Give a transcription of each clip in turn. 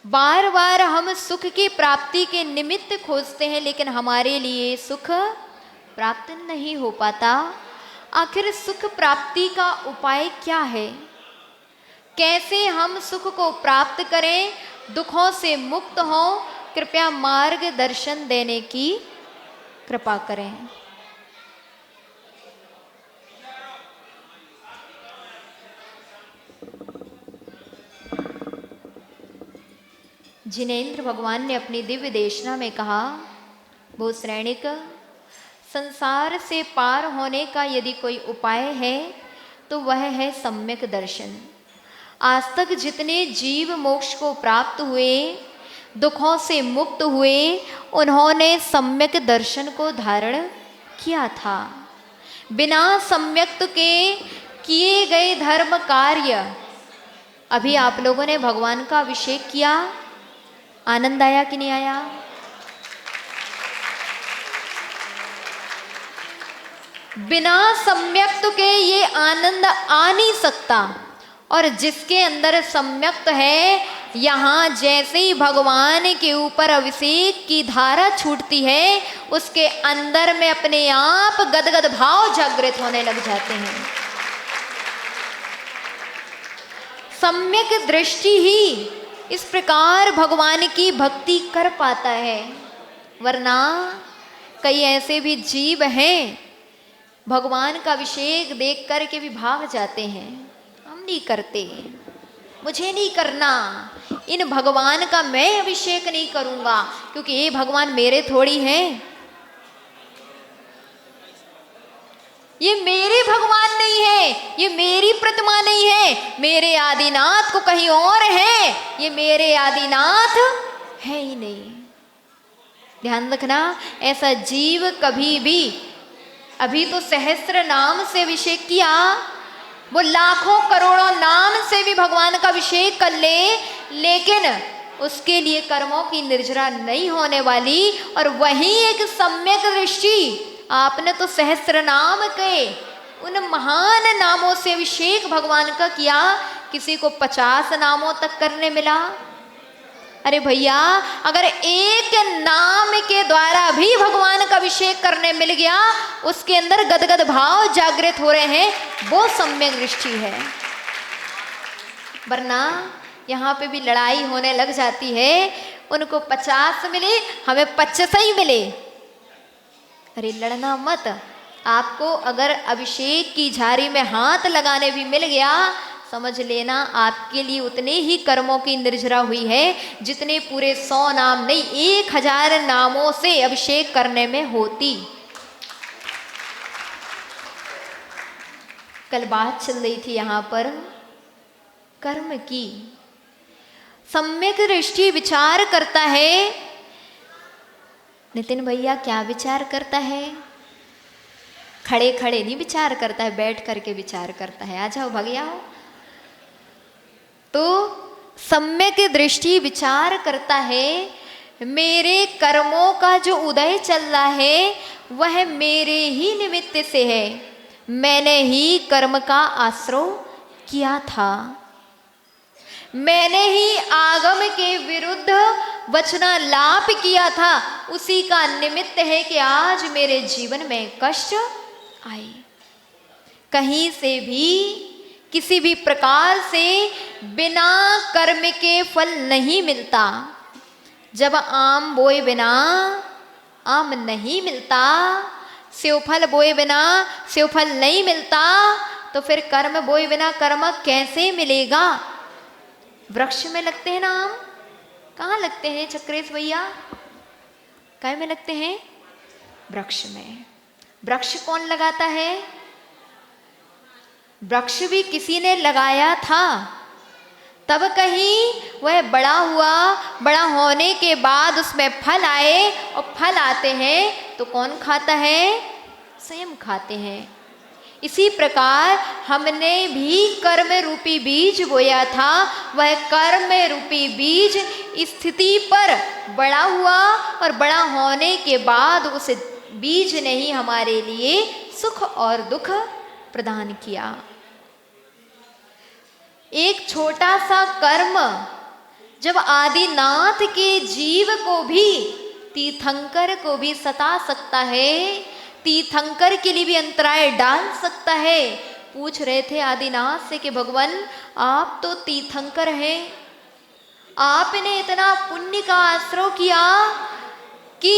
बार बार हम सुख की प्राप्ति के निमित्त खोजते हैं, लेकिन हमारे लिए सुख प्राप्त नहीं हो पाता। आखिर सुख प्राप्ति का उपाय क्या है? कैसे हम सुख को प्राप्त करें, दुखों से मुक्त हों? कृपया मार्गदर्शन देने की कृपा करें। जिनेंद्र भगवान ने अपनी दिव्य देशना में कहा, वो श्रेणिक, संसार से पार होने का यदि कोई उपाय है तो वह है सम्यक दर्शन। आज तक जितने जीव मोक्ष को प्राप्त हुए, दुखों से मुक्त हुए, उन्होंने सम्यक दर्शन को धारण किया था। बिना सम्यक के किए गए धर्म कार्य, अभी आप लोगों ने भगवान का अभिषेक किया, आनंद आया कि नहीं आया? बिना सम्यक्त के ये आनंद आ नहीं सकता। और जिसके अंदर सम्यक्त है, यहाँ जैसे ही भगवान के ऊपर अभिषेक की धारा छूटती है, उसके अंदर में अपने आप गदगद भाव जागृत होने लग जाते हैं। सम्यक दृष्टि ही इस प्रकार भगवान की भक्ति कर पाता है। वरना कई ऐसे भी जीव हैं, भगवान का अभिषेक देख करके भी भाग जाते हैं। हम नहीं करते, मुझे नहीं करना, इन भगवान का मैं अभिषेक नहीं करूंगा, क्योंकि ये भगवान मेरे थोड़ी हैं, ये मेरे भगवान नहीं है, ये मेरी प्रतिमा नहीं है, मेरे आदिनाथ को कहीं और है, ये मेरे आदिनाथ है ही नहीं। ध्यान रखना, ऐसा जीव कभी भी, अभी तो सहस्त्र नाम से अभिषेक किया, वो लाखों करोड़ों नाम से भी भगवान का अभिषेक कर ले, लेकिन उसके लिए कर्मों की निर्जरा नहीं होने वाली। और वही एक सम्यक दृष्टि, आपने तो सहस्त्र नाम के उन महान नामों से अभिषेक भगवान का किया, किसी को 50 नामों तक करने मिला। अरे भैया, अगर एक नाम के द्वारा भी भगवान का अभिषेक करने मिल गया, उसके अंदर गदगद भाव जागृत हो रहे हैं, वो सम्यक दृष्टि है। वरना यहाँ पे भी लड़ाई होने लग जाती है, उनको 50 मिले, हमें 25 ही मिले। अरे लड़ना मत। आपको अगर अभिषेक की झारी में हाथ लगाने भी मिल गया, समझ लेना आपके लिए उतने ही कर्मों की निर्जरा हुई है जितने पूरे 100 नाम नहीं, 1000 नामों से अभिषेक करने में होती। कल बात चल रही थी यहाँ पर कर्म की। सम्यक दृष्टि विचार करता है। नितिन भैया क्या विचार करता है? खड़े खड़े नहीं विचार करता है, बैठ करके विचार करता है। आ जाओ, भाग आओ। तो सम्यक दृष्टि विचार करता है, मेरे कर्मों का जो उदय चल रहा है वह मेरे ही निमित्त से है, मैंने ही कर्म का आश्रय किया था, मैंने ही आगम के विरुद्ध वचनालाप किया था, उसी का निमित्त है कि आज मेरे जीवन में कष्ट आए। कहीं से भी किसी भी प्रकार से बिना कर्म के फल नहीं मिलता। जब आम बोए बिना आम नहीं मिलता, सेवफल बोए बिना सेवफल नहीं मिलता, तो फिर कर्म बोए बिना कर्म कैसे मिलेगा? वृक्ष में लगते हैं ना आम? कहाँ लगते हैं चक्रेश भैया? काय में लगते हैं? वृक्ष में। वृक्ष कौन लगाता है? वृक्ष भी किसी ने लगाया था, तब कहीं वह बड़ा हुआ, बड़ा होने के बाद उसमें फल आए, और फल आते हैं तो कौन खाता है? स्वयं खाते हैं। इसी प्रकार हमने भी कर्म रूपी बीज बोया था, वह कर्म रूपी बीज स्थिति पर बड़ा हुआ, और बड़ा होने के बाद उस बीज ने ही हमारे लिए सुख और दुख प्रदान किया। एक छोटा सा कर्म जब आदिनाथ के जीव को भी, तीर्थंकर को भी सता सकता है, तीर्थंकर के लिए भी अंतराय डाल सकता है। पूछ रहे थे आदिनाथ से कि भगवान आप तो तीर्थंकर हैं, आपने इतना पुण्य का आश्रय किया कि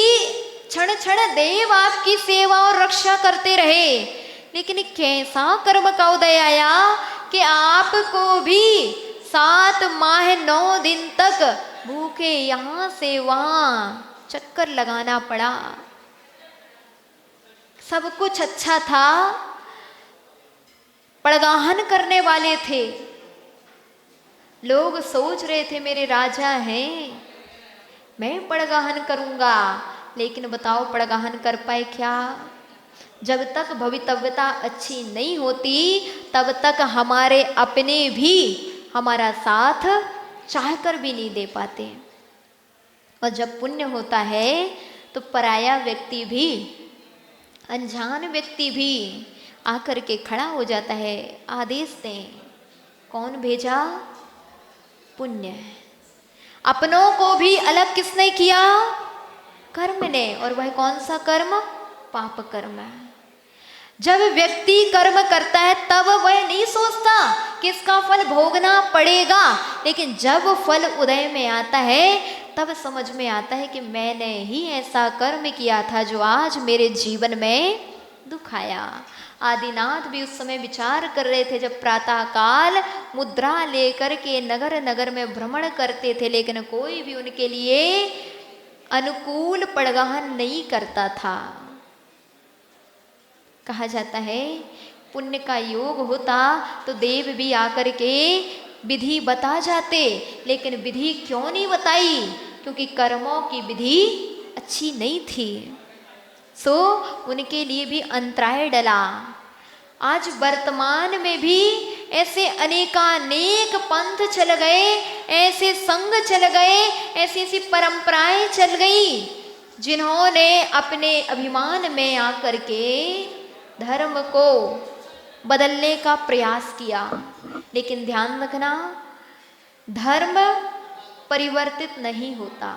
क्षण क्षण देव आपकी सेवा और रक्षा करते रहे, लेकिन कैसा कर्म का उदय आया कि आपको भी 7 माह 9 दिन तक भूखे यहां से वहां चक्कर लगाना पड़ा। सब कुछ अच्छा था, पड़गाहन करने वाले थे, लोग सोच रहे थे मेरे राजा हैं, मैं पड़गाहन करूंगा, लेकिन बताओ पड़गाहन कर पाए क्या? जब तक भवितव्यता अच्छी नहीं होती तब तक हमारे अपने भी हमारा साथ चाहकर भी नहीं दे पाते, और जब पुण्य होता है तो पराया व्यक्ति भी, अनजान व्यक्ति भी आकर के खड़ा हो जाता है, आदेश दें। कौन भेजा? पुण्य। अपनों को भी अलग किसने किया? कर्म ने। और वह कौन सा कर्म? पाप कर्म है। जब व्यक्ति कर्म करता है तब वह नहीं सोचता कि इसका फल भोगना पड़ेगा, लेकिन जब फल उदय में आता है तब समझ में आता है कि मैंने ही ऐसा कर्म किया था जो आज मेरे जीवन में दुख आया। आदिनाथ भी उस समय विचार कर रहे थे जब प्रातः काल मुद्रा लेकर के नगर नगर में भ्रमण करते थे, लेकिन कोई भी उनके लिए अनुकूल पड़गाहन नहीं करता था। कहा जाता है पुण्य का योग होता तो देव भी आकर के विधि बता जाते, लेकिन विधि क्यों नहीं बताई? क्योंकि कर्मों की विधि अच्छी नहीं थी, सो उनके लिए भी अंतराय डला। आज वर्तमान में भी ऐसे अनेकानेक पंथ चल गए, ऐसे संघ चल गए, ऐसी ऐसी परंपराएं चल गई जिन्होंने अपने अभिमान में आकर के धर्म को बदलने का प्रयास किया। लेकिन ध्यान रखना, धर्म परिवर्तित नहीं होता,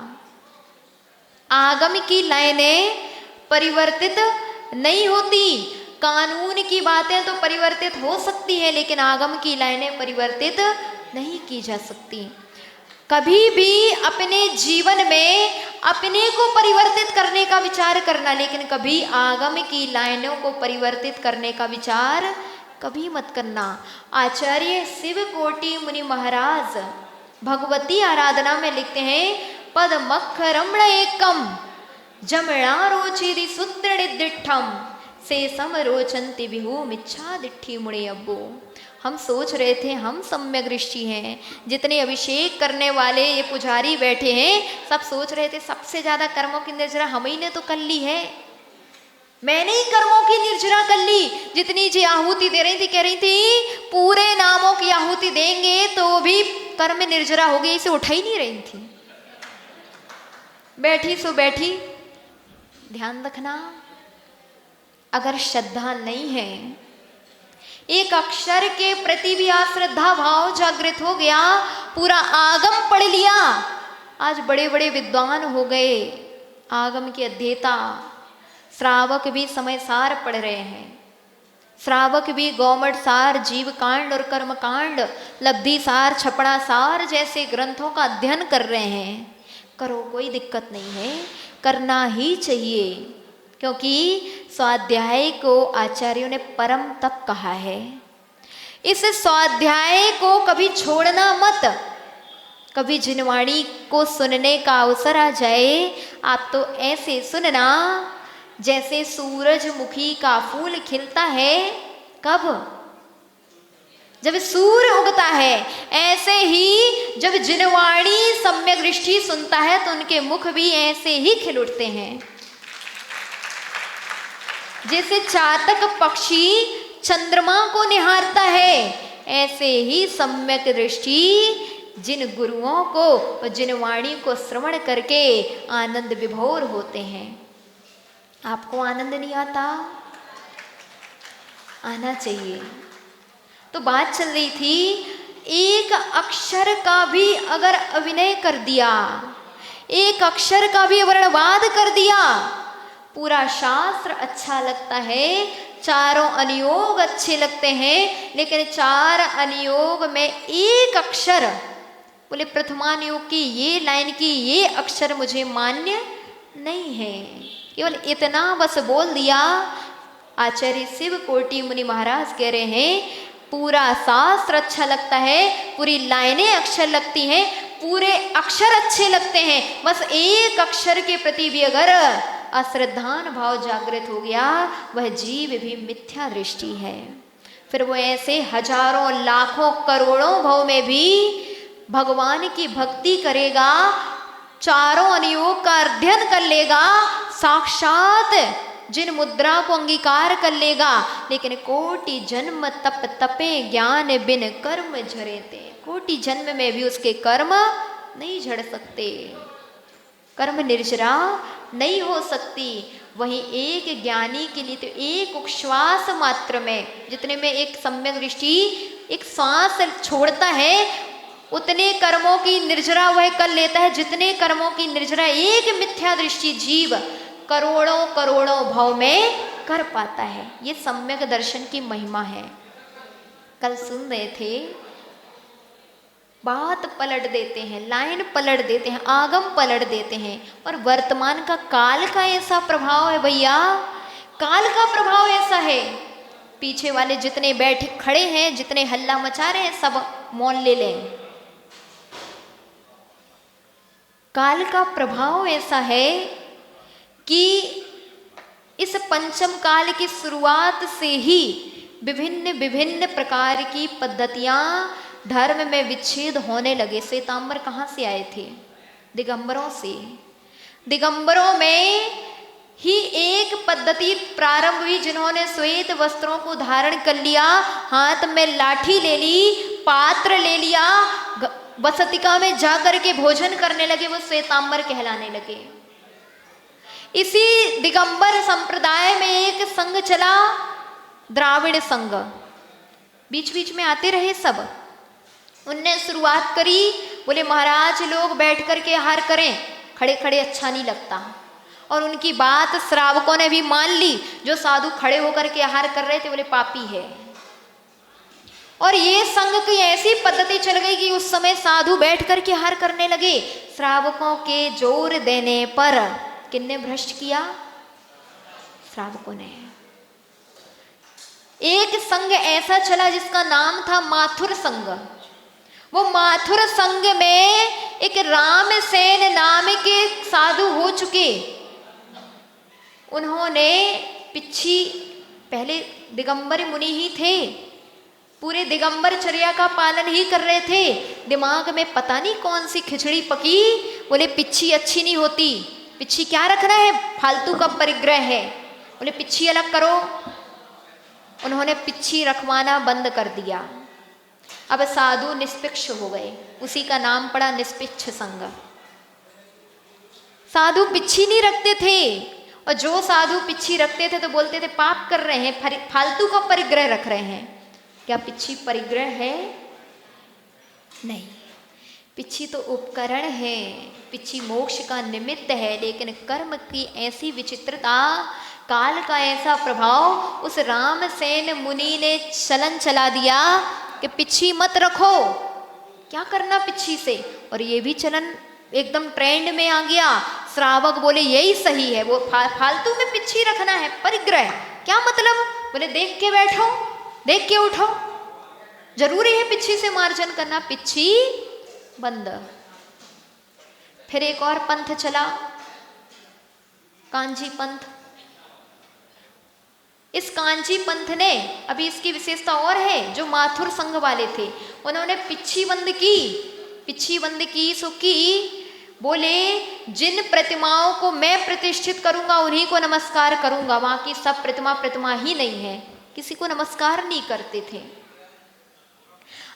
आगम की लाइनें परिवर्तित नहीं होती। कानून की बातें तो परिवर्तित हो सकती है, लेकिन आगम की लाइनें परिवर्तित नहीं की जा सकती। कभी भी अपने जीवन में अपने को परिवर्तित करने का विचार करना, लेकिन कभी आगम की लाइनों को परिवर्तित करने का विचार कभी मत करना। आचार्य शिव कोटि मुनि महाराज भगवती आराधना में लिखते हैं, पद मख रमण एकम जमणा रोचिरि सुदृढ़ से सम रोचंति विहु मिच्छा दिट्ठी मुड़े अब्बो। हम सोच रहे थे हम सम्यक ऋषि हैं, जितने अभिषेक करने वाले ये पुजारी बैठे हैं सब सोच रहे थे सबसे ज्यादा कर्मों की निर्जरा हम ही ने तो कर ली है, मैंने ही कर्मों की निर्जरा कर ली। जितनी जी आहुति दे रही थी, कह रही थी पूरे नामों की आहुति देंगे तो भी कर्म निर्जरा हो गई, इसे उठा ही नहीं रही थी, बैठी सो बैठी। ध्यान रखना, अगर श्रद्धा नहीं है, एक अक्षर के प्रति भी श्रद्धा भाव जागृत हो गया, पूरा आगम पढ़ लिया। आज बड़े बड़े विद्वान हो गए, आगम के अध्येता, श्रावक भी समय सार पढ़ रहे हैं, श्रावक भी गौमठ सार, जीव कांड और कर्म कांड, लब्धि सार, छपड़ा सार जैसे ग्रंथों का अध्ययन कर रहे हैं। करो, कोई दिक्कत नहीं है, करना ही चाहिए, क्योंकि स्वाध्याय को आचार्यों ने परम तप कहा है। इस स्वाध्याय को कभी छोड़ना मत। कभी जिनवाणी को सुनने का अवसर आ जाए, आप तो ऐसे सुनना जैसे सूरजमुखी का फूल खिलता है, कब? जब सूर्य उगता है। ऐसे ही जब जिनवाणी सम्यक दृष्टि सुनता है तो उनके मुख भी ऐसे ही खिल उठते हैं। जैसे चातक पक्षी चंद्रमा को निहारता है, ऐसे ही सम्यक दृष्टि जिन गुरुओं को और जिन वाणी को श्रवण करके आनंद विभोर होते हैं। आपको आनंद नहीं आता? आना चाहिए। तो बात चल रही थी एक अक्षर का भी अगर अभिनय कर दिया, एक अक्षर का भी वर्णवाद कर दिया, पूरा शास्त्र अच्छा लगता है, चारों अनुयोग अच्छे लगते हैं, लेकिन चार अनुयोग में एक अक्षर, बोले प्रथमानुयोग की ये लाइन की ये अक्षर मुझे मान्य नहीं है। केवल इतना बस बोल दिया। आचार्य शिव कोटि मुनि महाराज कह रहे हैं पूरा शास्त्र अच्छा लगता है, पूरी लाइनें अक्षर लगती हैं, पूरे अक्षर अच्छे लगते हैं, बस एक अक्षर के प्रति भी अगर अश्रद्धान भाव जागृत हो गया, वह जीव भी मिथ्या दृष्टि है। फिर वो ऐसे हजारों लाखों करोड़ों भाव में भी भगवान की भक्ति करेगा, चारों अनुयोग का अध्ययन कर लेगा, साक्षात जिन मुद्रा को अंगीकार कर लेगा, लेकिन कोटि जन्म तप तपे ज्ञान बिन कर्म झरेते, कोटि जन्म में भी उसके कर्म नहीं झड़ सकते, कर्म निर्जरा नहीं हो सकती। वहीं एक ज्ञानी के लिए तो एक उच्छ्वास मात्र में, जितने में एक सम्यक दृष्टि एक सांस छोड़ता है, उतने कर्मों की निर्जरा वह कर लेता है, जितने कर्मों की निर्जरा एक मिथ्या दृष्टि जीव करोड़ों करोड़ों भाव में कर पाता है। ये सम्यक दर्शन की महिमा है। कल सुन रहे थे, बात पलट देते हैं, लाइन पलट देते हैं, आगम पलट देते हैं, और वर्तमान का काल का ऐसा प्रभाव है भैया, काल का प्रभाव ऐसा है। पीछे वाले जितने बैठे खड़े हैं, जितने हल्ला मचा रहे हैं, सब मौन ले लें। काल का प्रभाव ऐसा है कि इस पंचम काल की शुरुआत से ही विभिन्न विभिन्न प्रकार की पद्धतियां धर्म में विच्छेद होने लगे। श्वेतांबर कहाँ से आए थे? दिगंबरों से। दिगंबरों में ही एक पद्धति प्रारंभ हुई, जिन्होंने श्वेत वस्त्रों को धारण कर लिया, हाथ में लाठी ले ली, पात्र ले लिया, वसतिका में जाकर के भोजन करने लगे, वो श्वेतांबर कहलाने लगे। इसी दिगंबर संप्रदाय में एक संघ चला, द्राविड़ संघ, बीच बीच में आते रहे सब। उनने शुरुआत करी, बोले महाराज लोग बैठ कर के आहार करें, खड़े खड़े अच्छा नहीं लगता, और उनकी बात श्रावकों ने भी मान ली। जो साधु खड़े होकर के आहार कर रहे थे, बोले पापी है। और ये संघ की ऐसी पद्धति चल गई कि उस समय साधु बैठ कर के आहार करने लगे। श्रावकों के जोर देने पर किसने भ्रष्ट किया? श्रावकों ने। एक संघ ऐसा चला जिसका नाम था माथुर संघ। वो माथुर संघ में एक रामसेन नाम के साधु हो चुके। उन्होंने पिछी, पहले दिगंबर मुनि ही थे, पूरे दिगंबर चर्या का पालन ही कर रहे थे। दिमाग में पता नहीं कौन सी खिचड़ी पकी, बोले पिच्छी अच्छी नहीं होती, पिच्छी क्या रखना है, फालतू का परिग्रह है, बोले पिच्छी अलग करो। उन्होंने पिच्छी रखवाना बंद कर दिया। अब साधु निष्पक्ष हो गए, उसी का नाम पड़ा निष्पक्ष संघ। साधु पिच्छी नहीं रखते थे, और जो साधु पिच्छी रखते थे तो बोलते थे पाप कर रहे हैं, फालतू का परिग्रह रख रहे हैं। क्या पिच्छी परिग्रह है? नहीं, पिच्छी तो उपकरण है, पिच्छी मोक्ष का निमित्त है। लेकिन कर्म की ऐसी विचित्रता, काल का ऐसा प्रभाव, उस रामसेन मुनि ने चलन चला दिया कि पिच्छी मत रखो, क्या करना पिच्छी से। और ये भी चलन एकदम ट्रेंड में आ गया। श्रावक बोले यही सही है, वो फालतू में पिच्छी रखना है, परिग्रह क्या मतलब? बोले देख के बैठो, देख के उठो, जरूरी है पिच्छी से मार्जन करना, पिच्छी बंद। फिर एक और पंथ चला, कांची पंथ। इस कांची पंथ ने, अभी इसकी विशेषता और है, जो माथुर संघ वाले थे उन्होंने पिच्छी बंद की। पिच्छी बंद की सो की, बोले जिन प्रतिमाओं को मैं प्रतिष्ठित करूंगा उन्हीं को नमस्कार करूंगा, वहां की सब प्रतिमा ही नहीं है, किसी को नमस्कार नहीं करते थे।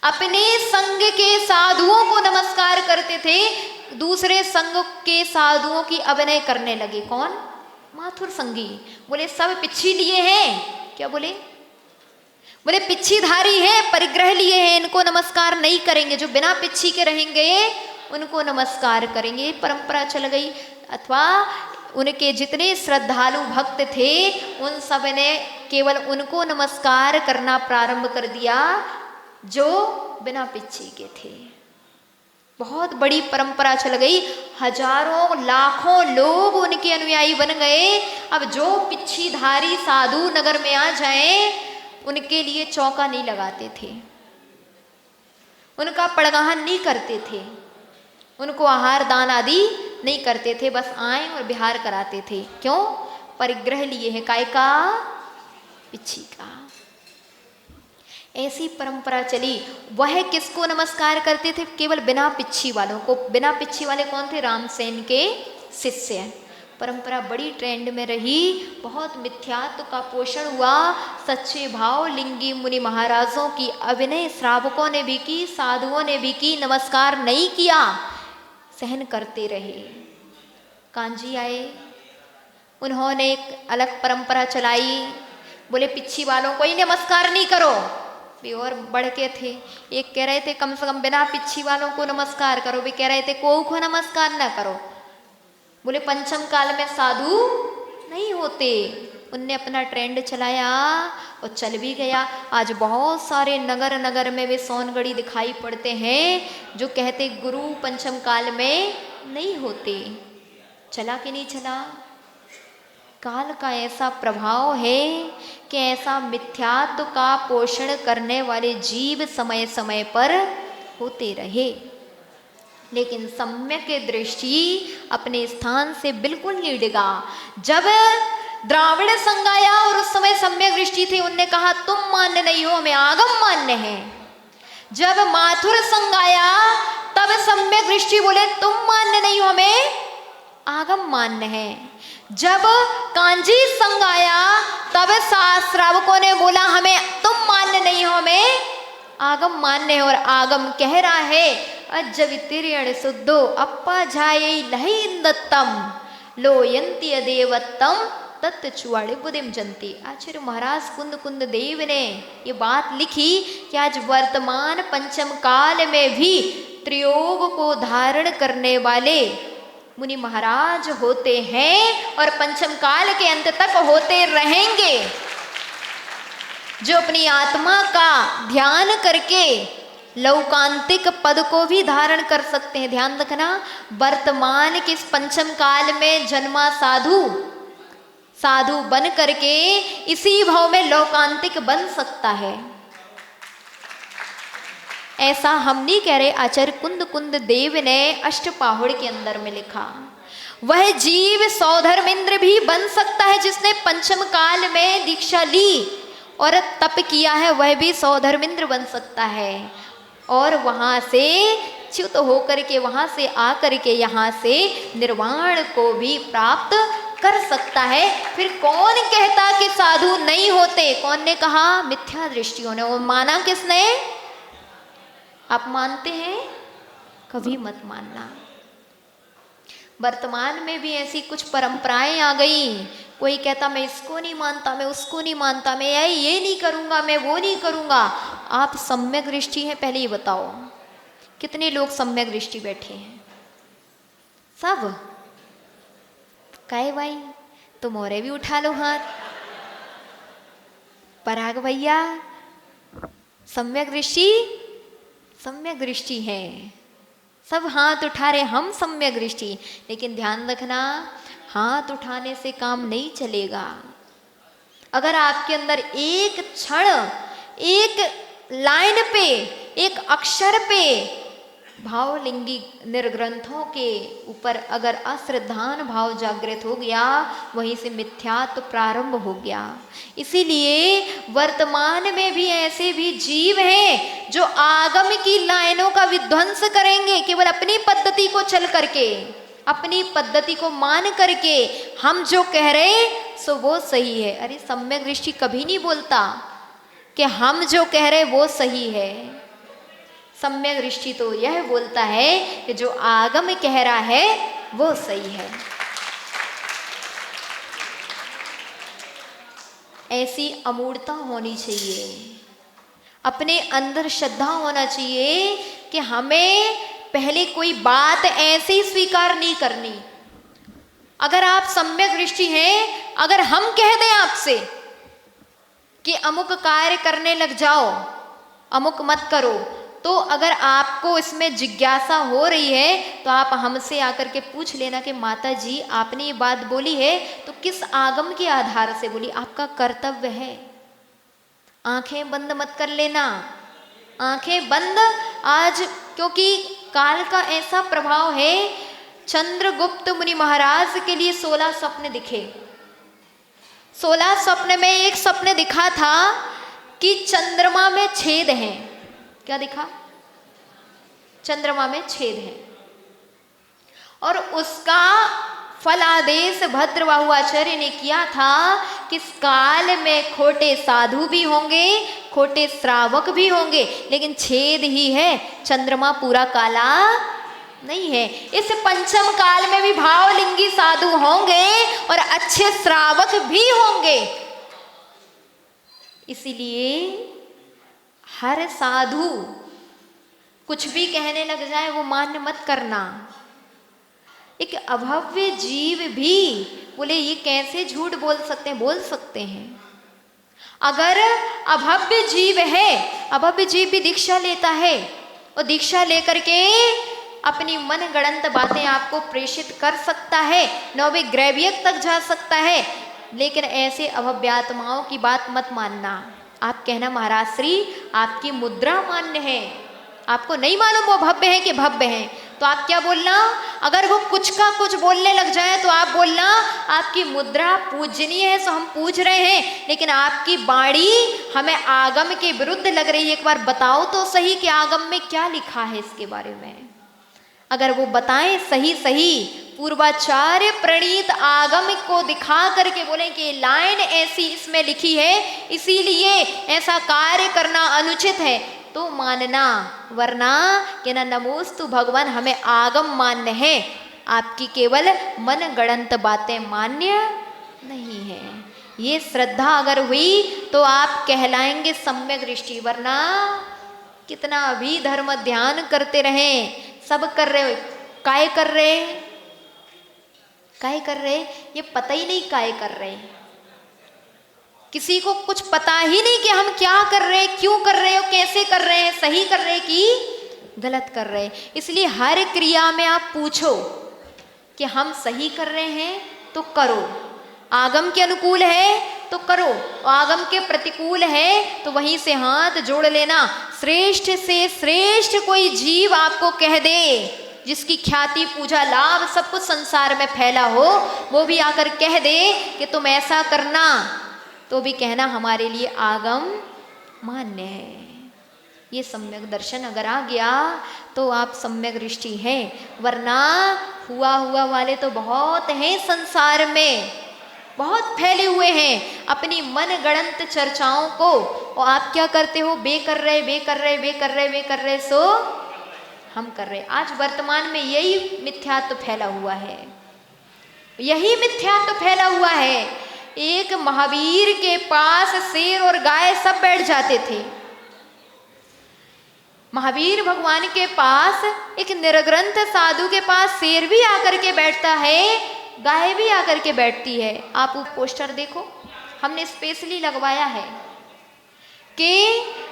अपने संघ के साधुओं को नमस्कार करते थे, दूसरे संघ के साधुओं की अभिनय करने लगे। कौन? माथुर संघी। बोले सब पिच्छी लिए हैं क्या? बोले बोले पिच्छीधारी है, परिग्रह लिए हैं, इनको नमस्कार नहीं करेंगे, जो बिना पिच्छी के रहेंगे उनको नमस्कार करेंगे। परंपरा चल गई। अथवा उनके जितने श्रद्धालु भक्त थे उन सब ने केवल उनको नमस्कार करना प्रारंभ कर दिया जो बिना पिच्छी के थे। बहुत बड़ी परंपरा चल गई, हजारों लाखों लोग उनके अनुयायी बन गए। अब जो पिच्छीधारी साधु नगर में आ जाए उनके लिए चौका नहीं लगाते थे, उनका पड़गाहन नहीं करते थे, उनको आहार दान आदि नहीं करते थे, बस आए और विहार कराते थे। क्यों? परिग्रह लिए हैं, काय का? पिच्छी का। ऐसी परंपरा चली। वह किसको नमस्कार करते थे? केवल बिना पिच्छी वालों को। बिना पिच्छी वाले कौन थे? रामसेन के शिष्य। परंपरा बड़ी ट्रेंड में रही, बहुत मिथ्यात्व का पोषण हुआ, सच्चे भाव लिंगी मुनि महाराजों की अभिनय श्रावकों ने भी की, साधुओं ने भी की, नमस्कार नहीं किया, सहन करते रहे। कांजी आए, उन्होंने एक अलग परंपरा चलाई, बोले पिच्छी वालों को ही नमस्कार नहीं करो। भी और बढ़ के थे, एक कह रहे थे कम से कम बिना पिच्छी वालों को नमस्कार करो, भी कह रहे थे कोऊ को नमस्कार ना करो। बोले पंचम काल में साधु नहीं होते। उनने अपना ट्रेंड चलाया और चल भी गया। आज बहुत सारे नगर नगर में वे सोनगढ़ी दिखाई पड़ते हैं जो कहते गुरु पंचम काल में नहीं होते। चला कि नहीं चला? काल का ऐसा प्रभाव है कि ऐसा मिथ्यात्व का पोषण करने वाले जीव समय समय पर होते रहे, लेकिन सम्यक दृष्टि अपने स्थान से बिल्कुल नहीं डिगा। जब द्राविड़ संघ आया और उस समय सम्यक दृष्टि थी, उनने कहा तुम मान्य नहीं हो, हमें आगम मान्य है। जब माथुर संघ आया तब सम्यक दृष्टि बोले तुम मान्य नहीं हो, हमें आगम मान्य है। जब कांजी संघ आया तब श्रावकों ने बोला हमें तुम मान्य नहीं हो, हमें आगम मान्य है। और आगम कह रहा है अज्जवितिर्यण शुद्धो अप्पा झाये लही दत्तम लोयंती अदेवत्तम तत् चुवाड़े बुदिम जंती। आचार्य महाराज कुंद कुंद देव ने ये बात लिखी कि आज वर्तमान पंचम काल में भी त्रियोग को धारण करने वाले मुनि महाराज होते हैं और पंचम काल के अंत तक होते रहेंगे, जो अपनी आत्मा का ध्यान करके लौकांतिक पद को भी धारण कर सकते हैं। ध्यान रखना, वर्तमान के इस पंचम काल में जन्मा साधु बन करके इसी भाव में लौकांतिक बन सकता है। ऐसा हम नहीं कह रहे, आचार्य कुंद कुंद देव ने अष्टपाहुड़ के अंदर में लिखा। वह जीव सौधर्मेंद्र भी बन सकता है जिसने पंचम काल में दीक्षा ली और तप किया है, वह भी सौधर्मेंद्र बन सकता है और वहां से च्युत होकर के, वहां से आकर के यहाँ से निर्वाण को भी प्राप्त कर सकता है। फिर कौन कहता कि साधु नहीं होते? कौन ने कहा? मिथ्या दृष्टियों ने। और माना किसने? आप मानते हैं? कभी मत मानना। वर्तमान में भी ऐसी कुछ परंपराएं आ गई। कोई कहता मैं इसको नहीं मानता, मैं उसको नहीं मानता, मैं ये नहीं करूँगा, मैं वो नहीं करूँगा। आप सम्यक दृष्टि हैं, पहले ये बताओ कितने लोग सम्यक दृष्टि बैठे हैं? सब? कहे भाई तुम और भी उठा लो हाथ। पराग भैया सम्यक दृष्टि है, सब हाथ उठा रहे, हम सम्यक दृष्टि। लेकिन ध्यान रखना, हाथ उठाने से काम नहीं चलेगा। अगर आपके अंदर एक क्षण, एक लाइन पे, एक अक्षर पे भावलिंगी निर्ग्रंथों के ऊपर अगर अश्रद्धान भाव जागृत हो गया, वहीं से मिथ्यात्व प्रारंभ हो गया। इसीलिए वर्तमान में भी ऐसे भी जीव हैं जो आगम की लाइनों का विध्वंस करेंगे, केवल अपनी पद्धति को चल करके, अपनी पद्धति को मान करके हम जो कह रहे सो वो सही है। अरे सम्यक दृष्टि कभी नहीं बोलता कि हम जो कह रहे वो सही है। सम्यक दृष्टि तो यह बोलता है कि जो आगम कह रहा है वो सही है। ऐसी अमूर्तता होनी चाहिए। अपने अंदर श्रद्धा होना चाहिए कि हमें पहले कोई बात ऐसे स्वीकार नहीं करनी। अगर आप सम्यक दृष्टि हैं, अगर हम कह दें आपसे कि अमुक कार्य करने लग जाओ, अमुक मत करो, तो अगर आपको इसमें जिज्ञासा हो रही है तो आप हमसे आकर के पूछ लेना कि माता जी आपने ये बात बोली है तो किस आगम के आधार से बोली। आपका कर्तव्य है। आंखें बंद मत कर लेना, आंखें बंद आज, क्योंकि काल का ऐसा प्रभाव है। चंद्रगुप्त मुनि महाराज के लिए 16 स्वप्न दिखे। 16 स्वप्न में एक स्वप्न दिखा था कि चंद्रमा में छेद हैं। क्या दिखा? चंद्रमा में छेद है और उसका फलादेश भद्रबाहु आचार्य ने किया था कि इस काल में खोटे साधु भी होंगे, खोटे श्रावक भी होंगे, लेकिन छेद ही है, चंद्रमा पूरा काला नहीं है। इस पंचम काल में भी भावलिंगी साधु होंगे और अच्छे श्रावक भी होंगे। इसीलिए हर साधु कुछ भी कहने लग जाए वो मान्य मत करना। एक अभव्य जीव भी बोले ये कैसे झूठ बोल सकते हैं, बोल सकते हैं। अगर अभव्य जीव है, अभव्य जीव भी दीक्षा लेता है और दीक्षा लेकर के अपनी मन गढ़ंत बातें आपको प्रेषित कर सकता है, नौवे ग्रैवियक तक जा सकता है, लेकिन ऐसे अभव्यात्माओं की बात मत मानना। आप कहना महाराज श्री आपकी मुद्रा मान्य है, आपको नहीं मालूम वो भव्य है कि भव्य है, तो आप क्या बोलना, अगर वो कुछ का कुछ बोलने लग जाए तो आप बोलना आपकी मुद्रा पूजनीय है सो हम पूज रहे हैं, लेकिन आपकी वाणी हमें आगम के विरुद्ध लग रही है। एक बार बताओ तो सही कि आगम में क्या लिखा है इसके बारे में। अगर वो बताएं सही सही पूर्वाचार्य प्रणीत आगम को दिखा करके बोले कि लाइन ऐसी इसमें लिखी है इसीलिए ऐसा कार्य करना अनुचित है, तो मानना, वरना कि ना नमोस्तु भगवान हमें आगम मान्य है, आपकी केवल मन गढ़ंत बातें मान्य नहीं है। ये श्रद्धा अगर हुई तो आप कहलाएंगे सम्यक दृष्टि, वरना कितना भी धर्म ध्यान करते रहें, सब कर रहे हो, काय कर रहे, काय कर रहे, ये पता ही नहीं काय कर रहे। किसी को कुछ पता ही नहीं कि हम क्या कर रहे हैं, क्यों कर रहे हो, कैसे कर रहे हैं, सही कर रहे हैं कि गलत कर रहे हैं। इसलिए हर क्रिया में आप पूछो कि हम सही कर रहे हैं तो करो, आगम के अनुकूल है तो करो, आगम के प्रतिकूल है तो वहीं से हाथ जोड़ लेना। श्रेष्ठ से श्रेष्ठ कोई जीव आपको कह दे, जिसकी ख्याति पूजा लाभ सब कुछ संसार में फैला हो, वो भी आकर कह दे कि तुम ऐसा करना, तो भी कहना हमारे लिए आगम मान्य है। ये सम्यक दर्शन अगर आ गया तो आप सम्यक दृष्टि हैं, वरना हुआ हुआ वाले तो बहुत हैं संसार में, बहुत फैले हुए हैं अपनी मन गढ़ंत चर्चाओं को, और आप क्या करते हो, बे कर रहे, बे कर रहे, बे कर रहे, बे कर रहे, सो हम कर रहे। आज वर्तमान में यही मिथ्यात्व फैला हुआ है, यही मिथ्यात्व फैला हुआ है। एक महावीर के पास शेर और गाय सब बैठ जाते थे। महावीर भगवान के पास एक निर्ग्रंथ साधु के पास शेर भी आकर के बैठता है, गाय भी आकर के बैठती है। आप वो पोस्टर देखो, हमने स्पेशली लगवाया है कि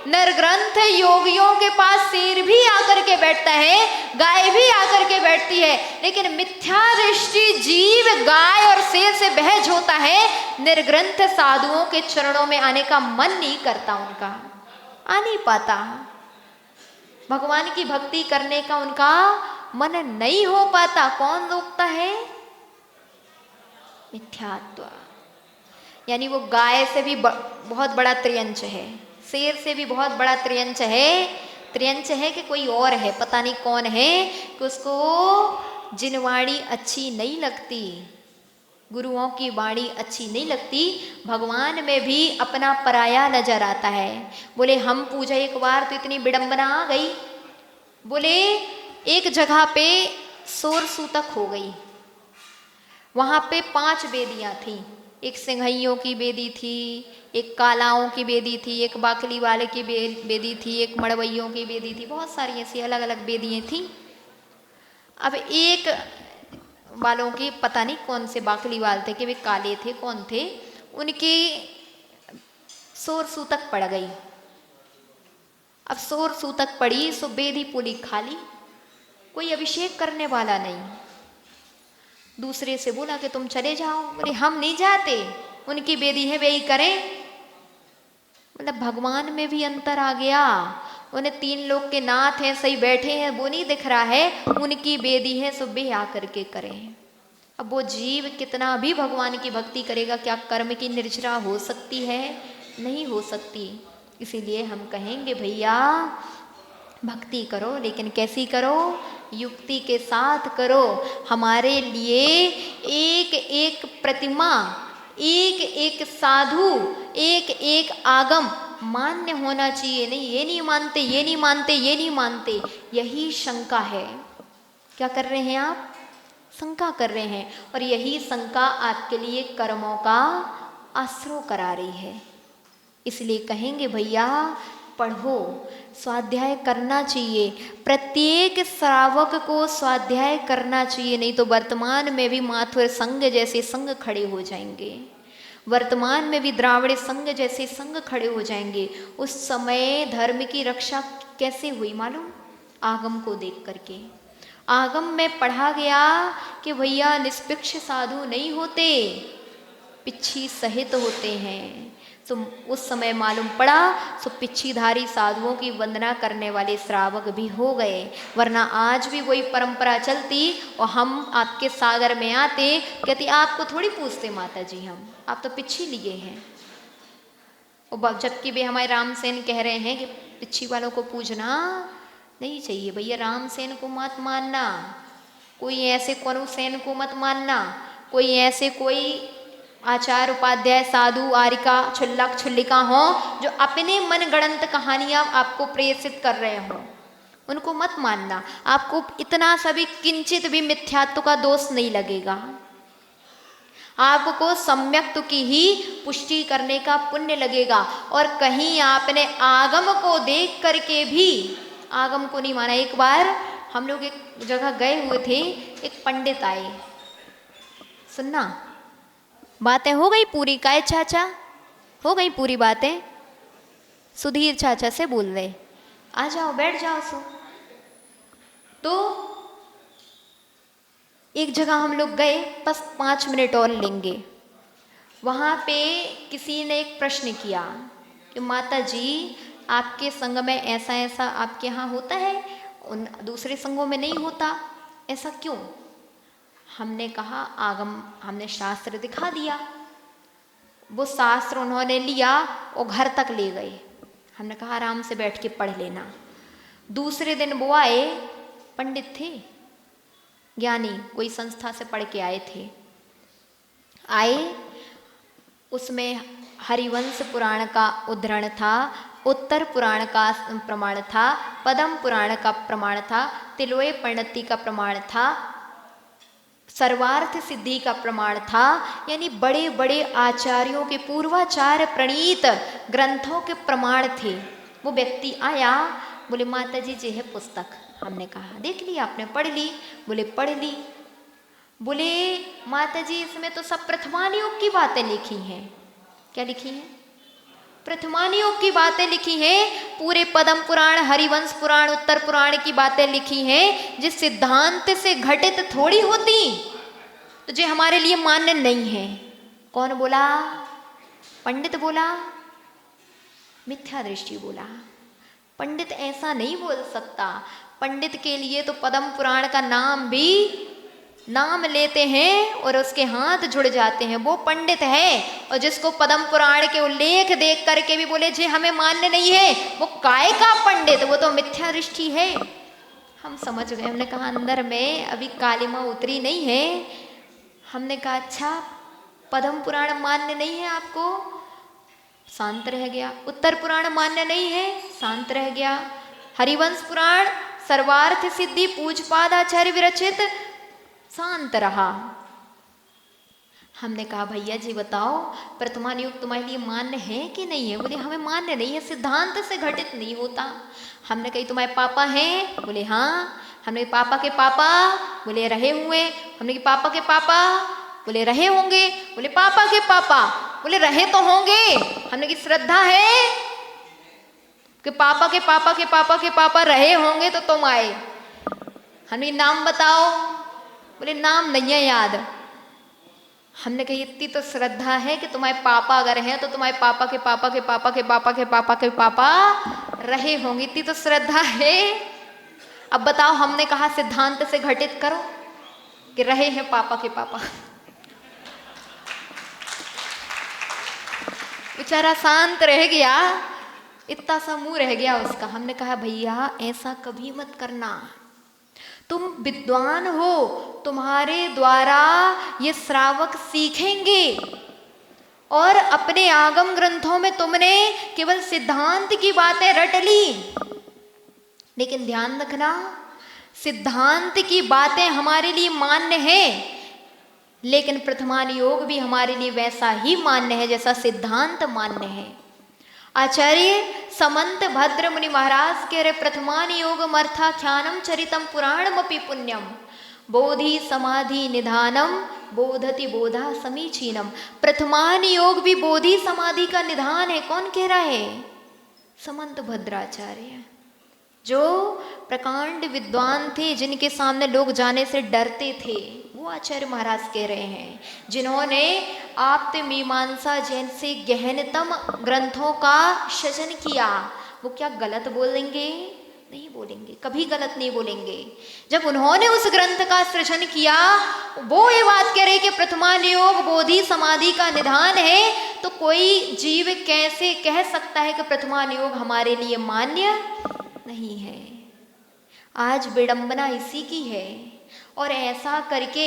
निर्ग्रंथ योगियों के पास शेर भी आकर के बैठता है, गाय भी आकर के बैठती है, लेकिन मिथ्या दृष्टि जीव गाय और शेर से बहज होता है। निर्ग्रंथ साधुओं के चरणों में आने का मन नहीं करता, उनका आ नहीं पाता, भगवान की भक्ति करने का उनका मन नहीं हो पाता। कौन रोकता है? मिथ्यात्व। यानी वो गाय से भी बहुत बड़ा त्रियंच है, शेर से भी बहुत बड़ा त्रियंच है। त्रियंच है कि कोई और है, पता नहीं कौन है, कि उसको जिनवाणी अच्छी नहीं लगती, गुरुओं की वाणी अच्छी नहीं लगती, भगवान में भी अपना पराया नजर आता है। बोले हम पूजा एक बार तो इतनी विडंबना आ गई, बोले एक जगह पे सोर सूतक हो गई, वहां पे 5 बेदियां थी, एक सिंघैयों की बेदी थी, एक कालाओं की बेदी थी, एक बाकली वाले की बेदी थी, एक मड़वैयों की बेदी थी, बहुत सारी ऐसी अलग अलग बेदियाँ थी। अब एक वालों की पता नहीं कौन से बाकली वाले थे कि वे काले थे कौन थे, उनकी सोर सूतक पड़ गई। अब सोर सूतक पड़ी सो बेदी पूरी खाली, कोई अभिषेक करने वाला नहीं। दूसरे से बोला कि तुम चले जाओ, बोले हम नहीं जाते, उनकी बेदी है वे ही करें। मतलब भगवान में भी अंतर आ गया। उन्हें तीन लोग के नाथ हैं, सही बैठे हैं, वो नहीं दिख रहा है, उनकी बेदी है सो वे आकर के करें। अब वो जीव कितना भी भगवान की भक्ति करेगा, क्या कर्म की निर्जरा हो सकती है? नहीं हो सकती। इसीलिए हम कहेंगे भैया भक्ति करो, लेकिन कैसी करो? युक्ति के साथ करो। हमारे लिए एक एक प्रतिमा, एक एक साधु, एक एक आगम मान्य होना चाहिए। नहीं ये नहीं मानते, ये नहीं मानते, ये नहीं मानते, यही शंका है। क्या कर रहे हैं आप? शंका कर रहे हैं, और यही शंका आपके लिए कर्मों का आश्रय करा रही है। इसलिए कहेंगे भैया पढ़ो, स्वाध्याय करना चाहिए, प्रत्येक श्रावक को स्वाध्याय करना चाहिए। नहीं तो वर्तमान में भी माथुर संघ जैसे संघ खड़े हो जाएंगे, वर्तमान में भी द्राविड़ संघ जैसे संघ खड़े हो जाएंगे। उस समय धर्म की रक्षा कैसे हुई मालूम? आगम को देख करके। आगम में पढ़ा गया कि भैया निष्पक्ष साधु नहीं होते, पिच्छी सहित होते हैं। तो उस समय मालूम पड़ा तो पिच्छीधारी साधुओं की वंदना करने वाले श्रावक भी हो गए, वरना आज भी वही परंपरा चलती और हम आपके सागर में आते, कहती आपको थोड़ी पूछते माता जी, हम आप तो पिच्छी लिए हैं। और जबकि वे हमारे रामसेन कह रहे हैं कि पिच्छी वालों को पूजना नहीं चाहिए। भैया रामसेन को मत मानना, कोई ऐसे कौरव सेन को मत मानना, कोई ऐसे कोई आचार्य उपाध्याय साधु आरिका छुल्लक छुल्लिका हो जो अपने मन गणंत कहानियां आपको प्रेषित कर रहे हो, उनको मत मानना। आपको इतना सभी किंचित भी मिथ्यात्व का दोष नहीं लगेगा। आपको सम्यक्त की ही पुष्टि करने का पुण्य लगेगा। और कहीं आपने आगम को देख करके भी आगम को नहीं माना। एक बार हम लोग एक जगह गए हुए थे, एक पंडित आए, सुनना बातें हो गई पूरी, काय चाचा हो गई पूरी बातें, सुधीर चाचा से बोल रहे आ जाओ बैठ जाओ सो। तो एक जगह हम लोग गए, बस 5 मिनट और लेंगे। वहाँ पे किसी ने एक प्रश्न किया कि माता जी आपके संग में ऐसा ऐसा आपके यहाँ होता है, उन दूसरे संगों में नहीं होता, ऐसा क्यों? हमने कहा आगम, हमने शास्त्र दिखा दिया। वो शास्त्र उन्होंने लिया और घर तक ले गए। हमने कहा आराम से बैठ के पढ़ लेना। दूसरे दिन वो आए, पंडित थे, ज्ञानी, कोई संस्था से पढ़ के आए थे। आए, उसमें हरिवंश पुराण का उद्धरण था, उत्तर पुराण का प्रमाण था, पद्म पुराण का प्रमाण था, तिलोय परिणति का प्रमाण था, सर्वार्थ सिद्धि का प्रमाण था। यानी बड़े बड़े आचार्यों के पूर्वाचार्य प्रणीत ग्रंथों के प्रमाण थे। वो व्यक्ति आया, बोले माता जी ये है पुस्तक। हमने कहा देख ली आपने, पढ़ ली? बोले पढ़ ली। बोले माता जी इसमें तो सब प्रथमान योग की बातें लिखी हैं। क्या लिखी हैं? प्रथमान योग की बातें लिखी हैं। पूरे पद्म पुराण, हरिवंश पुराण, उत्तर पुराण की बातें लिखी हैं, जिस सिद्धांत से घटित थोड़ी होती, तो जो हमारे लिए मान्य नहीं है। कौन बोला? पंडित बोला, मिथ्या दृष्टि बोला। पंडित ऐसा नहीं बोल सकता। पंडित के लिए तो पद्म पुराण का नाम भी नाम लेते हैं और उसके हाथ जुड़ जाते हैं, वो पंडित है। और जिसको पद्म पुराण के उल्लेख देख करके भी बोले जे हमें मान्य नहीं है, वो काय का पंडित? वो तो मिथ्या दृष्टि है। हम समझ गए। हमने कहा अंदर में अभी कालिमा उतरी नहीं है। हमने कहा अच्छा पद्म पुराण मान्य नहीं है आपको? शांत रह गया। उत्तर पुराण मान्य नहीं है? शांत रह गया। हरिवंश पुराण, सर्वार्थ सिद्धि, पूजपाद आचार्य विरचित, शांत रहा। हमने कहा भैया जी बताओ वर्तमान युग तुम्हारे लिए मान्य है कि नहीं है? बोले हमें मान्य नहीं है, सिद्धांत से घटित नहीं होता। हमने कही तुम्हारे पापा हैं? बोले हाँ। हमने पापा के पापा? बोले रहे हुए। हमने कि पापा के पापा? बोले रहे होंगे। बोले पापा के पापा? बोले रहे तो होंगे। हमने की श्रद्धा है कि पापा के पापा के पापा के पापा रहे होंगे तो तुम आए। हमने नाम बताओ? बोले नाम नहीं है याद। हमने कही इतनी तो श्रद्धा है कि तुम्हारे पापा अगर हैं तो तुम्हारे पापा के पापा के पापा के पापा के पापा के पापा रहे होंगे, इतनी तो श्रद्धा है। अब बताओ, हमने कहा सिद्धांत से घटित करो कि रहे हैं पापा के पापा। बेचारा शांत रह गया, इतना सा मुंह रह गया उसका। हमने कहा भैया ऐसा कभी मत करना, तुम विद्वान हो, तुम्हारे द्वारा ये श्रावक सीखेंगे और अपने आगम ग्रंथों में तुमने केवल सिद्धांत की बातें रट ली। लेकिन ध्यान रखना, सिद्धांत की बातें हमारे लिए मान्य है, लेकिन प्रथमान योग भी हमारे लिए वैसा ही मान्य है जैसा सिद्धांत मान्य है। आचार्य समंत भद्र मुनि महाराज कह रहे प्रथमान योगम अर्थाख्यानम चरितम पुराणमपि पुण्यम बोधि समाधि निधानम बोधति बोधा समीचीनम। प्रथमान योग भी बोधि समाधि का निधान है। कौन कह रहा है? समंत भद्राचार्य, जो प्रकांड विद्वान थे, जिनके सामने लोग जाने से डरते थे, वो आचार्य महाराज कह रहे हैं, जिन्होंने आप्त मीमांसा जैसे गहनतम ग्रंथों का सृजन किया। वो क्या गलत बोलेंगे? नहीं बोलेंगे, कभी गलत नहीं बोलेंगे। जब उन्होंने उस ग्रंथ का सृजन किया, वो ये बात कह रहे कि प्रथमान योग बोधि समाधि का निधान है, तो कोई जीव कैसे कह सकता है कि प्रथमान योग हमारे लिए मान्य नहीं है। आज विडंबना इसी की है। और ऐसा करके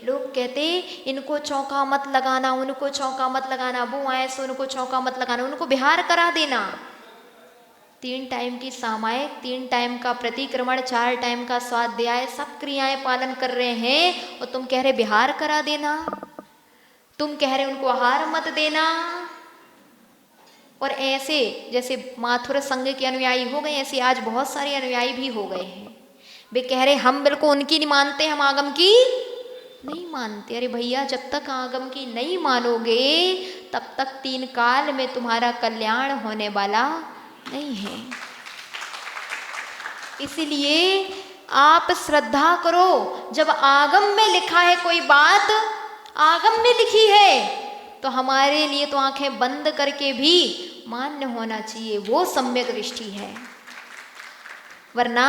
लोग कहते इनको चौका मत लगाना, उनको चौका मत लगाना, वो आए सो उनको चौका मत लगाना, उनको बिहार करा देना। 3 टाइम की सामायिक, 3 टाइम का प्रतिक्रमण, 4 टाइम का स्वाध्याय, सब क्रियाएं पालन कर रहे हैं, और तुम कह रहे बिहार करा देना, तुम कह रहे उनको आहार मत देना। और ऐसे जैसे माथुर संघ के अनुयायी हो गए, ऐसे आज बहुत सारे अनुयायी भी हो गए हैं। वे कह रहे हम बिल्कुल उनकी नहीं मानते, हम आगम की नहीं मानते। अरे भैया, जब तक आगम की नहीं मानोगे तब तक 3 काल में तुम्हारा कल्याण होने वाला नहीं है। इसलिए आप श्रद्धा करो। जब आगम में लिखा है कोई बात, आगम ने लिखी है, तो हमारे लिए तो आंखें बंद करके भी मान्य होना चाहिए। वो सम्यक दृष्टि है। वरना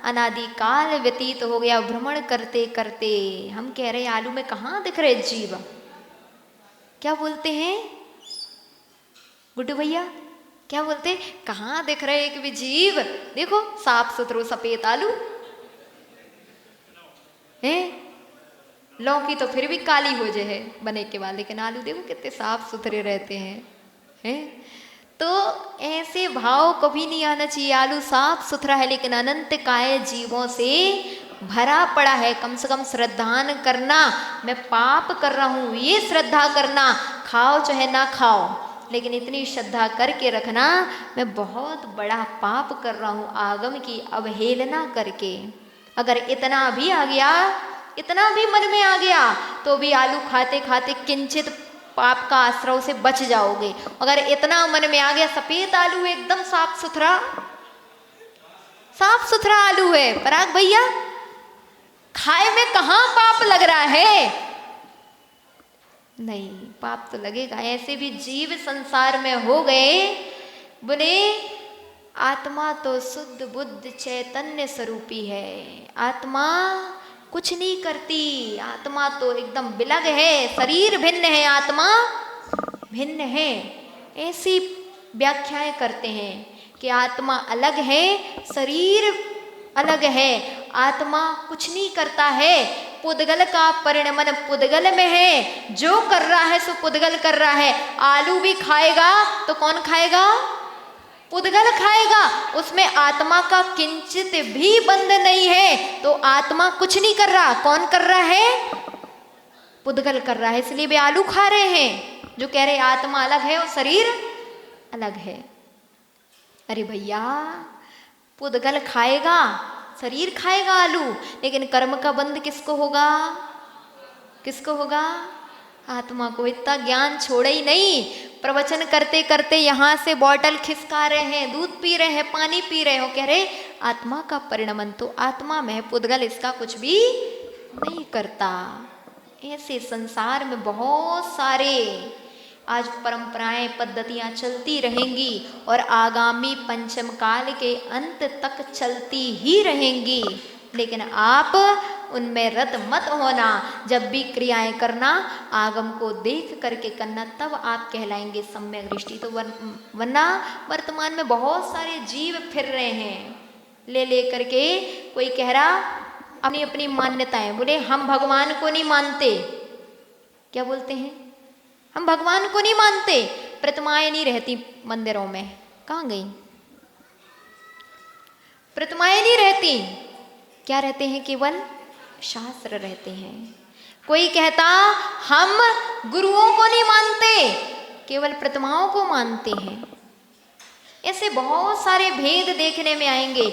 अनादिकाल व्यतीत हो गया भ्रमण करते करते। हम कह रहे आलू में कहाँ दिख रहे जीव? क्या बोलते हैं गुड्डू भैया? क्या बोलते? कहाँ दिख रहे एक भी जीव? देखो साफ सुथरो सफेद आलू है। लौकी तो फिर भी काली हो जाए है बने के बाद, लेकिन आलू देखो कितने साफ सुथरे रहते हैं। तो ऐसे भाव कभी नहीं आना चाहिए। आलू साफ सुथरा है, लेकिन अनंत काय जीवों से भरा पड़ा है। कम से कम श्रद्धान करना, मैं पाप कर रहा हूँ ये श्रद्धा करना, खाओ चाहे ना खाओ, लेकिन इतनी श्रद्धा करके रखना मैं बहुत बड़ा पाप कर रहा हूँ आगम की अवहेलना करके। अगर इतना भी आ गया, इतना भी मन में आ गया, तो भी आलू खाते खाते किंचित पाप का आश्रव से बच जाओगे। अगर इतना मन में आ गया, सफेद आलू एकदम साफ सुथरा आलू है, पराग भैया खाए में कहाँ पाप लग रहा है? नहीं, पाप तो लगेगा। ऐसे भी जीव संसार में हो गए, बोले आत्मा तो शुद्ध बुद्ध चैतन्य स्वरूपी है, आत्मा कुछ नहीं करती, आत्मा तो एकदम बिलग है, शरीर भिन्न है, आत्मा भिन्न है। ऐसी व्याख्याएं करते हैं कि आत्मा अलग है, शरीर अलग है, आत्मा कुछ नहीं करता है, पुद्गल का परिणमन पुद्गल में है, जो कर रहा है सो पुद्गल कर रहा है। आलू भी खाएगा तो कौन खाएगा? पुद्गल खाएगा, उसमें आत्मा का किंचित भी बंध नहीं है, तो आत्मा कुछ नहीं कर रहा। कौन कर रहा है? पुद्गल कर रहा है, इसलिए वे आलू खा रहे हैं, जो कह रहे आत्मा अलग है और शरीर अलग है। अरे भैया, पुद्गल खाएगा, शरीर खाएगा आलू, लेकिन कर्म का बंध किसको होगा? किसको होगा? आत्मा को। इतना ज्ञान छोड़े ही नहीं, प्रवचन करते करते यहाँ से बॉटल खिसका रहे हैं, दूध पी रहे हैं, पानी पी रहे हो, कह रहे आत्मा का परिणमन तो आत्मा में है, पुद्गल इसका कुछ भी नहीं करता। ऐसे संसार में बहुत सारे आज परंपराएं पद्धतियां चलती रहेंगी और आगामी पंचम काल के अंत तक चलती ही रहेंगी, लेकिन आप उनमें रत मत होना। जब भी क्रियाएं करना आगम को देख करके करना, तब आप कहलाएंगे सम्यक दृष्टि। तो वरना वर्तमान में बहुत सारे जीव फिर रहे हैं ले करके, कोई कह रहा अपनी अपनी मान्यताएं, बोले हम भगवान को नहीं मानते। क्या बोलते हैं? हम भगवान को नहीं मानते, प्रतिमाएं नहीं रहती मंदिरों में। कहाँ गई प्रतिमाएं? नहीं रहती, क्या रहते हैं? केवल शास्त्र रहते हैं। कोई कहता हम गुरुओं को नहीं मानते, केवल प्रतिमाओं को मानते हैं। ऐसे बहुत सारे भेद देखने में आएंगे।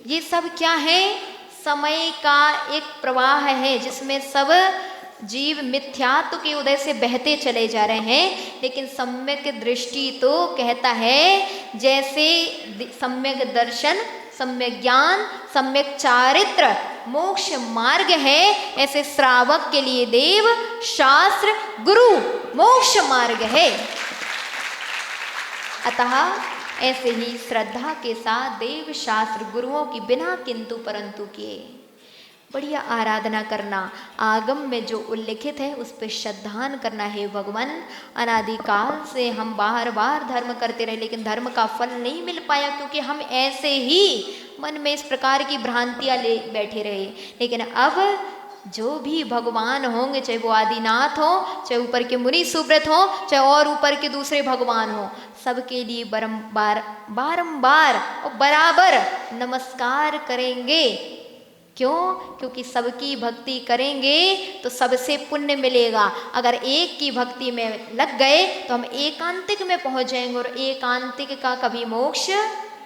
ये सब क्या है? समय का एक प्रवाह है जिसमें सब जीव मिथ्यात्व के उदय से बहते चले जा रहे हैं, लेकिन सम्यक दृष्टि तो कहता है जैसे सम्यक दर्शन, सम्यक ज्ञान, सम्यक चारित्र मोक्ष मार्ग है, ऐसे श्रावक के लिए देव, शास्त्र, गुरु मोक्ष मार्ग है। अतः ऐसे ही श्रद्धा के साथ देव, शास्त्र, गुरुओं की बिना किंतु परंतु किए बढ़िया आराधना करना, आगम में जो उल्लिखित है उस पर श्रद्धान करना है। भगवान, अनादिकाल से हम बार बार धर्म करते रहे, लेकिन धर्म का फल नहीं मिल पाया, क्योंकि हम ऐसे ही मन में इस प्रकार की भ्रांतियां ले बैठे रहे। लेकिन अब जो भी भगवान होंगे, चाहे वो आदिनाथ हो, चाहे ऊपर के मुनि सुब्रत हो, चाहे और ऊपर के दूसरे भगवान हो, सबके लिए बारंबार और बराबर नमस्कार करेंगे। क्यों? क्योंकि सबकी भक्ति करेंगे तो सबसे पुण्य मिलेगा। अगर एक की भक्ति में लग गए तो हम एकांतिक में पहुंच जाएंगे, और एकांतिक का कभी मोक्ष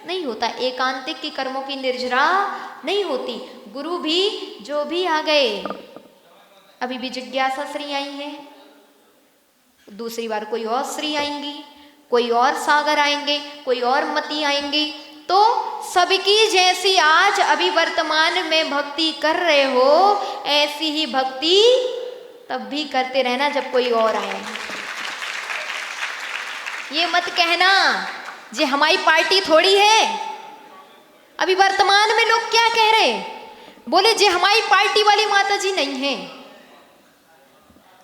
नहीं होता, एकांतिक की कर्मों की निर्जरा नहीं होती। गुरु भी जो भी आ गए, अभी भी जिज्ञासा श्री आई है, दूसरी बार कोई और श्री आएंगी, कोई और सागर आएंगे, कोई और मति आएंगी, तो सबकी जैसी आज अभी वर्तमान में भक्ति कर रहे हो, ऐसी ही भक्ति तब भी करते रहना जब कोई और आए। ये मत कहना जे हमारी पार्टी थोड़ी है। अभी वर्तमान में लोग क्या कह रहे, बोले जे हमारी पार्टी वाली माता जी नहीं है,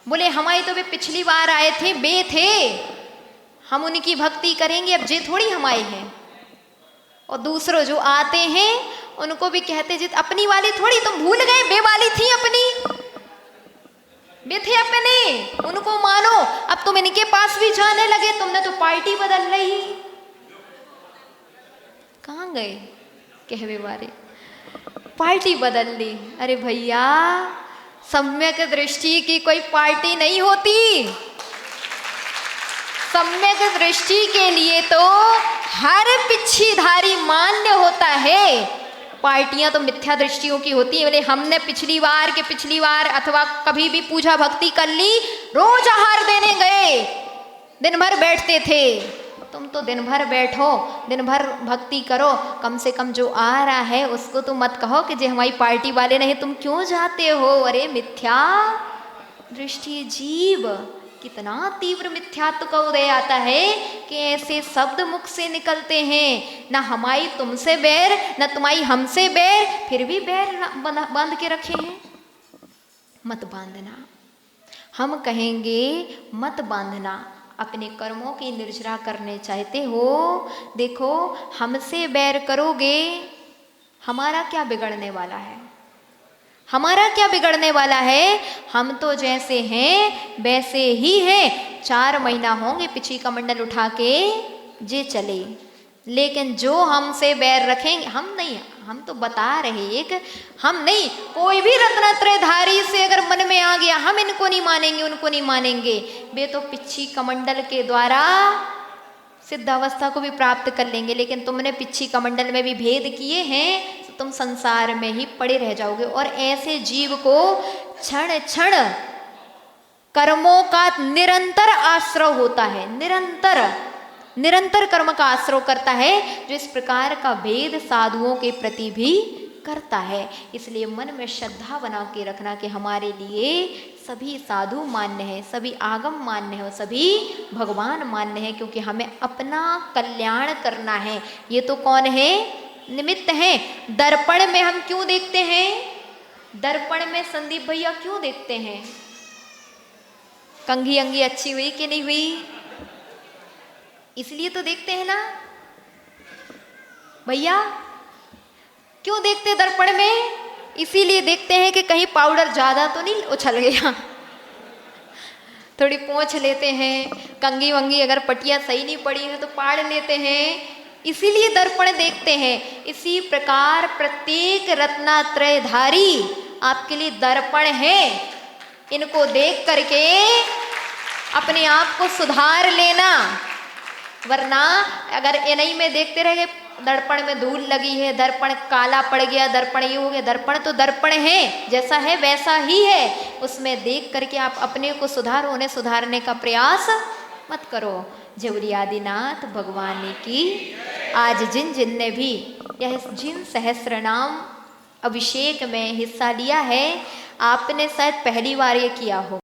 बोले हमारी तो वे पिछली बार आए थे, बे थे, हम उनकी भक्ति करेंगे, अब जे थोड़ी हमारी है। और दूसरों जो आते हैं उनको भी कहते जित अपनी वाली थोड़ी, तुम भूल गए बे वाली थी अपनी, बे थे अपने, उनको मानो। अब तुम इनके पास भी जाने लगे, तुमने तो पार्टी बदल ली। कहाँ गए कहवे वाले, पार्टी बदल ली। अरे भैया, सम्यक दृष्टि की कोई पार्टी नहीं होती। सम्यक दृष्टि के लिए तो हर पिछीधारी मान्य होता है। पार्टियां तो मिथ्या दृष्टियों की होती है। बोले हमने पिछली बार अथवा कभी भी पूजा भक्ति कर ली, रोज आहार देने गए, दिन भर बैठते थे। तुम तो दिन भर बैठो, दिन भर भक्ति करो, कम से कम जो आ रहा है उसको तो मत कहो कि जो हमारी पार्टी वाले नहीं, तुम क्यों जाते हो। अरे मिथ्या दृष्टि जीव, कितना तीव्र मिथ्यात्व का उदय आता है कि ऐसे शब्द मुख से निकलते हैं, ना हमारी तुमसे बैर, ना तुम्हारी हमसे बैर, फिर भी बैर बांध के रखे हैं। मत बांधना, हम कहेंगे मत बांधना। अपने कर्मों की निर्जरा करने चाहते हो, देखो हमसे बैर करोगे, हमारा क्या बिगड़ने वाला है, हमारा क्या बिगड़ने वाला है। हम तो जैसे हैं वैसे ही हैं। 4 महीना होंगे पिछी कमंडल उठा के जे चले, लेकिन जो हमसे बैर रखेंगे, हम नहीं, हम तो बता रहे एक, हम नहीं, कोई भी रत्नत्रयधारी से अगर मन में आ गया हम इनको नहीं मानेंगे उनको नहीं मानेंगे, वे तो पिच्छी कमंडल के द्वारा सिद्धावस्था को भी प्राप्त कर लेंगे, लेकिन तुमने पिच्छी कमंडल में भी भेद किए हैं तो तुम संसार में ही पड़े रह जाओगे। और ऐसे जीव को क्षण क्षण कर्मों का निरंतर आश्रय होता है, निरंतर कर्म का आश्रय करता है, जो इस प्रकार का भेद साधुओं के प्रति भी करता है। इसलिए मन में श्रद्धा बना के रखना कि हमारे लिए सभी साधु मान्य है, सभी आगम मान्य है और सभी भगवान मान्य है, क्योंकि हमें अपना कल्याण करना है। ये तो कौन है? निमित्त है। दर्पण में हम क्यों देखते हैं? दर्पण में संदीप भैया क्यों देखते हैं? कंघी अंगी अच्छी हुई कि नहीं हुई, इसलिए तो देखते हैं ना भैया। क्यों देखते दर्पण में? इसीलिए देखते हैं कि कहीं पाउडर ज्यादा तो नहीं उछल गया। थोड़ी पोंछ लेते हैं, कंघी वंगी अगर पटिया सही नहीं पड़ी है तो पाड़ लेते हैं, इसीलिए दर्पण देखते हैं। इसी प्रकार प्रत्येक रत्नात्रयधारी आपके लिए दर्पण है। इनको देख करके अपने आप को सुधार लेना, वरना अगर इन्हीं में देखते रह गए, दर्पण में धूल लगी है, दर्पण काला पड़ गया, दर्पण ये हो गया, दर्पण तो दर्पण है, जैसा है वैसा ही है, उसमें देख करके आप अपने को सुधारो, उन्हें सुधारने का प्रयास मत करो। जौरी आदिनाथ भगवान की आज जिन ने भी यह जिन सहस्र नाम अभिषेक में हिस्सा लिया है, आपने शायद पहली बार ये किया हो।